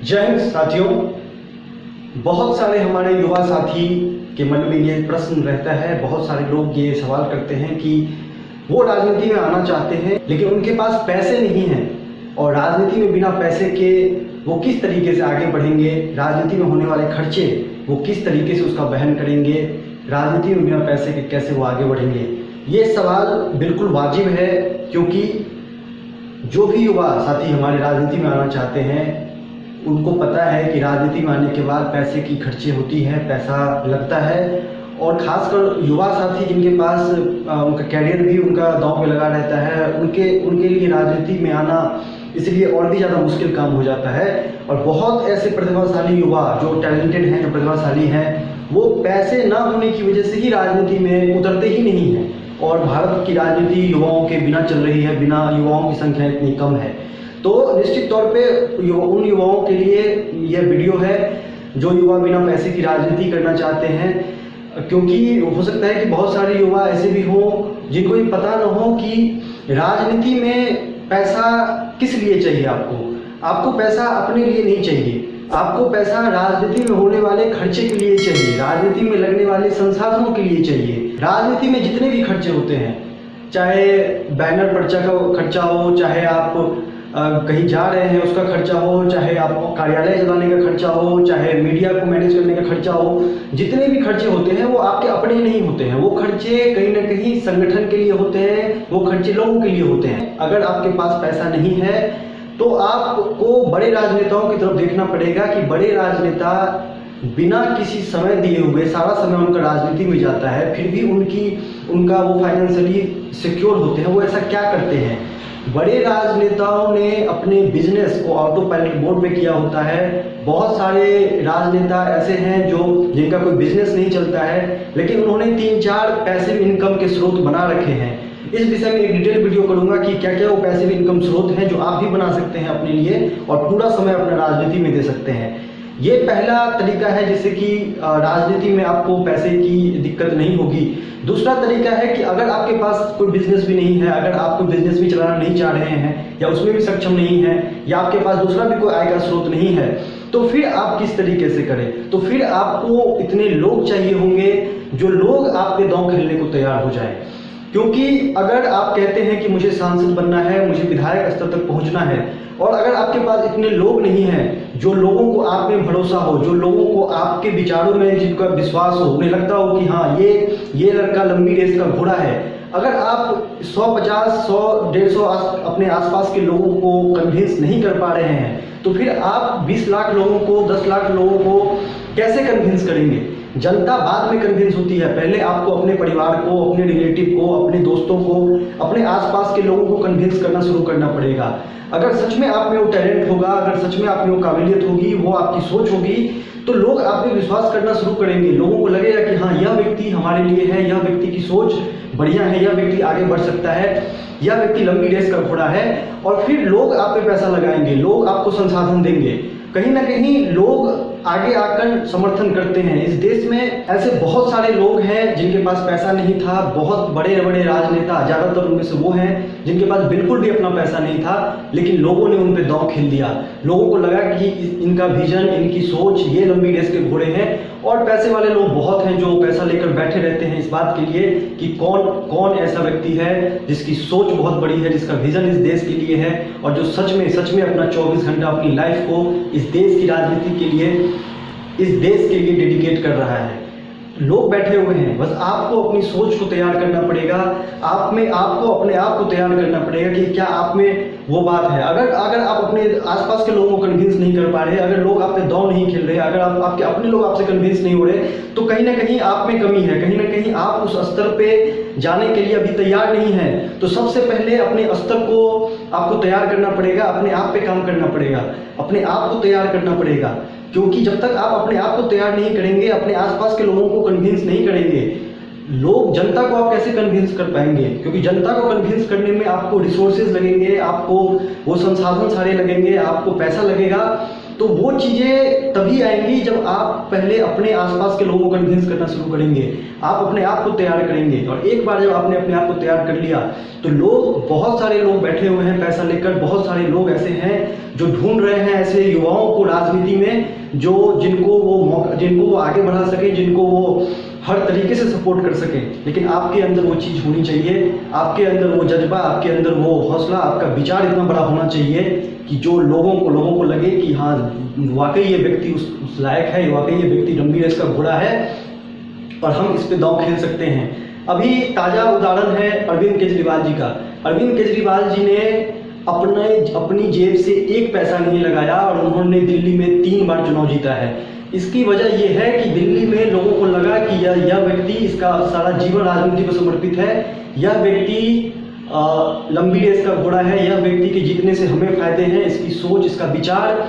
जय हिंद साथियों। बहुत सारे हमारे युवा साथी के मन में ये प्रश्न रहता है, बहुत सारे लोग ये सवाल करते हैं कि वो राजनीति में आना चाहते हैं लेकिन उनके पास पैसे नहीं हैं और राजनीति में बिना पैसे के वो किस तरीके से आगे बढ़ेंगे, राजनीति में होने वाले खर्चे वो किस तरीके से उसका वहन करेंगे, राजनीति में बिना पैसे के कैसे वो आगे बढ़ेंगे। ये सवाल बिल्कुल वाजिब है क्योंकि जो भी युवा साथी हमारे राजनीति में आना चाहते हैं उनको पता है कि राजनीति में आने के बाद पैसे की खर्चे होती हैं, पैसा लगता है और ख़ासकर युवा साथी जिनके पास उनका कैरियर भी उनका दांव पे लगा रहता है, उनके लिए राजनीति में आना इसलिए और भी ज़्यादा मुश्किल काम हो जाता है। और बहुत ऐसे प्रतिभाशाली युवा जो टैलेंटेड हैं, जो प्रतिभाशाली हैं, वो पैसे ना होने की वजह से ही राजनीति में उतरते ही नहीं हैं और भारत की राजनीति युवाओं के बिना चल रही है, बिना युवाओं की संख्या इतनी कम है। तो निश्चित तौर पे उन युवाओं के लिए यह वीडियो है जो युवा बिना पैसे की राजनीति करना चाहते हैं, क्योंकि हो सकता है कि बहुत सारे युवा ऐसे भी हों जिनको ये पता न हो कि राजनीति में पैसा किस लिए चाहिए। आपको पैसा अपने लिए नहीं चाहिए, आपको पैसा राजनीति में होने वाले खर्चे के लिए चाहिए, राजनीति में लगने वाले संसाधनों के लिए चाहिए। राजनीति में जितने भी खर्चे होते हैं, चाहे बैनर पर्चा का खर्चा हो, चाहे आप कहीं जा रहे हैं उसका खर्चा हो, चाहे आप कार्यालय चलाने का खर्चा हो, चाहे मीडिया को मैनेज करने का खर्चा हो, जितने भी खर्चे होते हैं वो आपके अपने नहीं होते हैं, वो खर्चे कहीं ना कहीं संगठन के लिए होते हैं, वो खर्चे लोगों के लिए होते हैं। अगर आपके पास पैसा नहीं है तो आपको बड़े राजनेताओं की तरफ देखना पड़ेगा कि बड़े राजनेता बिना किसी समय दिए हुए, सारा समय उनका राजनीति में जाता है, फिर भी उनका वो फाइनेंशियली सिक्योर होते हैं। वो ऐसा क्या करते हैं? बड़े राजनेताओं ने अपने बिजनेस को ऑटो पायलट मोड में किया होता है। बहुत सारे राजनेता ऐसे हैं जिनका कोई बिजनेस नहीं चलता है लेकिन उन्होंने 3-4 पैसिव इनकम के स्रोत बना रखे हैं। इस विषय में एक डिटेल वीडियो करूंगा कि क्या क्या वो पैसिव इनकम स्रोत हैं जो आप भी बना सकते हैं अपने लिए और पूरा समय अपना राजनीति में दे सकते हैं। ये पहला तरीका है जिससे कि राजनीति में आपको पैसे की दिक्कत नहीं होगी। दूसरा तरीका है कि अगर आपके पास कोई बिजनेस भी नहीं है, अगर आप कोई बिजनेस भी चलाना नहीं चाह रहे हैं या उसमें भी सक्षम नहीं है या आपके पास दूसरा भी कोई आय का स्रोत नहीं है, तो फिर आप किस तरीके से करें? तो फिर आपको इतने लोग चाहिए होंगे जो लोग आपके दांव खेलने को तैयार हो जाए। क्योंकि अगर आप कहते हैं कि मुझे सांसद बनना है, मुझे विधायक स्तर तक पहुंचना है और अगर आपके पास इतने लोग नहीं हैं जो लोगों को आप में भरोसा हो, जो लोगों को आपके विचारों में जिनका विश्वास हो, उन्हें लगता हो कि हाँ ये लड़का लंबी रेस का घोड़ा है, अगर आप 150, 100, 150 अपने आसपास के लोगों को कन्विंस नहीं कर पा रहे हैं तो फिर आप 20 लाख लोगों को, 10 लाख लोगों को कैसे कन्विंस करेंगे? जनता बाद में कन्विंस होती है, पहले आपको अपने परिवार को, अपने रिलेटिव को, अपने दोस्तों को, अपने आसपास के लोगों को कन्विंस करना शुरू करना पड़ेगा। अगर सच में आप में वो टैलेंट होगा, अगर सच में आप में वो काबिलियत होगी, वो आपकी सोच होगी, तो लोग आप पे विश्वास करना शुरू करेंगे। लोगों को लगेगा कि हाँ यह व्यक्ति हमारे लिए है, यह व्यक्ति की सोच बढ़िया है, यह व्यक्ति आगे बढ़ सकता है, यह व्यक्ति लंबी रेस का घोड़ा है। और फिर लोग आप पे पैसा लगाएंगे, लोग आपको संसाधन देंगे, कहीं ना कहीं लोग आगे आकर समर्थन करते हैं। इस देश में ऐसे बहुत सारे लोग हैं जिनके पास पैसा नहीं था, बहुत बड़े बड़े राजनेता, ज़्यादातर उनमें से वो हैं जिनके पास बिल्कुल भी अपना पैसा नहीं था लेकिन लोगों ने उन पे दांव खेल दिया। लोगों को लगा कि इनका विजन, इनकी सोच ये लंबी रेस के घोड़े हैं। और पैसे वाले लोग बहुत हैं जो पैसा लेकर बैठे रहते हैं इस बात के लिए कि कौन ऐसा व्यक्ति है जिसकी सोच बहुत बड़ी है, जिसका विजन इस देश के लिए है और जो सच में अपना 24 घंटा अपनी लाइफ को इस देश की राजनीति के लिए, इस देश के लिए डेडिकेट कर रहा है। लोग बैठे हुए हैं, बस आपको अपनी सोच को तैयार करना पड़ेगा, आपको अपने आप को तैयार करना पड़ेगा कि क्या आप में वो बात है। अगर आप अपने आसपास के लोगों को कन्विंस नहीं कर पा रहे, अगर लोग आप पे दांव नहीं खेल रहे, अगर आपके अपने लोग आपसे कन्विंस नहीं हो रहे, तो कहीं ना कहीं आप में कमी है, कहीं ना कहीं आप उस स्तर पे जाने के लिए अभी तैयार नहीं है। तो सबसे पहले अपने स्तर को आपको तैयार करना पड़ेगा, अपने आप पे काम करना पड़ेगा, अपने आप को तैयार करना पड़ेगा। क्योंकि जब तक आप अपने आप को तैयार नहीं करेंगे, अपने आसपास के लोगों को कन्विंस नहीं करेंगे, जनता को आप कैसे कन्विंस कर पाएंगे? क्योंकि जनता को कन्विंस करने में आपको रिसोर्सेज लगेंगे, आपको वो संसाधन सारे लगेंगे, आपको पैसा लगेगा। तो वो चीज़ें तभी आएंगी जब आप पहले अपने आसपास के लोगों को कन्विंस करना शुरू करेंगे, आप अपने आप को तैयार करेंगे। और एक बार जब आपने अपने आप को तैयार कर लिया तो बहुत सारे लोग बैठे हुए हैं पैसा लेकर, बहुत सारे लोग ऐसे हैं जो ढूंढ रहे हैं ऐसे युवाओं को राजनीति में, जिनको वो आगे बढ़ा सके, जिनको वो हर तरीके से सपोर्ट कर सके। लेकिन आपके अंदर वो चीज़ होनी चाहिए, आपके अंदर वो जज्बा, आपके अंदर वो हौसला, आपका विचार इतना बड़ा होना चाहिए कि जो लोगों को लगे कि हाँ वाकई ये व्यक्ति उस लायक है, वाकई ये व्यक्ति लंबी रेस का घोड़ा है और हम इस पे दांव खेल सकते हैं। अभी ताज़ा उदाहरण है अरविंद केजरीवाल जी का। अरविंद केजरीवाल जी ने अपनी जेब से एक पैसा नहीं लगाया और उन्होंने दिल्ली में 3 बार चुनाव जीता है। इसकी वजह यह है कि दिल्ली में लोगों को लगा कि यह व्यक्ति, इसका सारा जीवन राजनीति को समर्पित है, यह व्यक्ति लंबी रेस का घोड़ा है, यह व्यक्ति के जीतने से हमें फायदे हैं, इसकी सोच, इसका विचार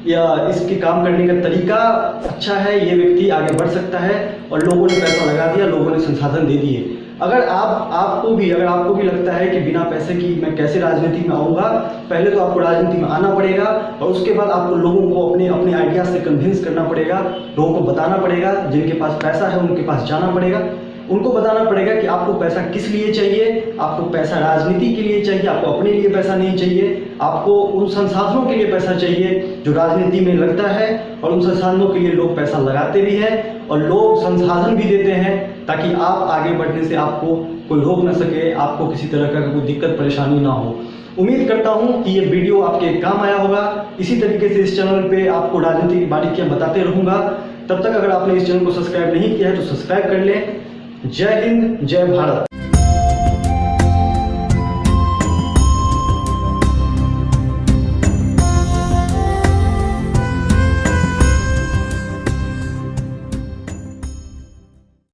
या इसके काम करने का तरीका अच्छा है, ये व्यक्ति आगे बढ़ सकता है। और लोगों ने पैसा लगा दिया, लोगों ने संसाधन दे दिए। अगर आपको भी लगता है कि बिना पैसे की मैं कैसे राजनीति में आऊँगा, पहले तो आपको राजनीति में आना पड़ेगा और उसके बाद आपको लोगों को अपने आइडिया से कन्विंस करना पड़ेगा, लोगों को बताना पड़ेगा। जिनके पास पैसा है उनके पास जाना पड़ेगा, उनको बताना पड़ेगा कि आपको पैसा किस लिए चाहिए। आपको पैसा राजनीति के लिए चाहिए, आपको अपने लिए पैसा नहीं चाहिए, आपको उन संसाधनों के लिए पैसा चाहिए जो राजनीति में लगता है। और उन संसाधनों के लिए लोग पैसा लगाते भी हैं और लोग संसाधन भी देते हैं ताकि आप आगे बढ़ने से आपको कोई रोक ना सके, आपको किसी तरह का कोई दिक्कत परेशानी ना हो। उम्मीद करता हूं कि ये वीडियो आपके काम आया होगा। इसी तरीके से इस चैनल पे आपको राजनीति की बारीकियां बताते रहूंगा। तब तक अगर आपने इस चैनल को सब्सक्राइब नहीं किया है तो सब्सक्राइब कर लें। जय हिंद, जय भारत।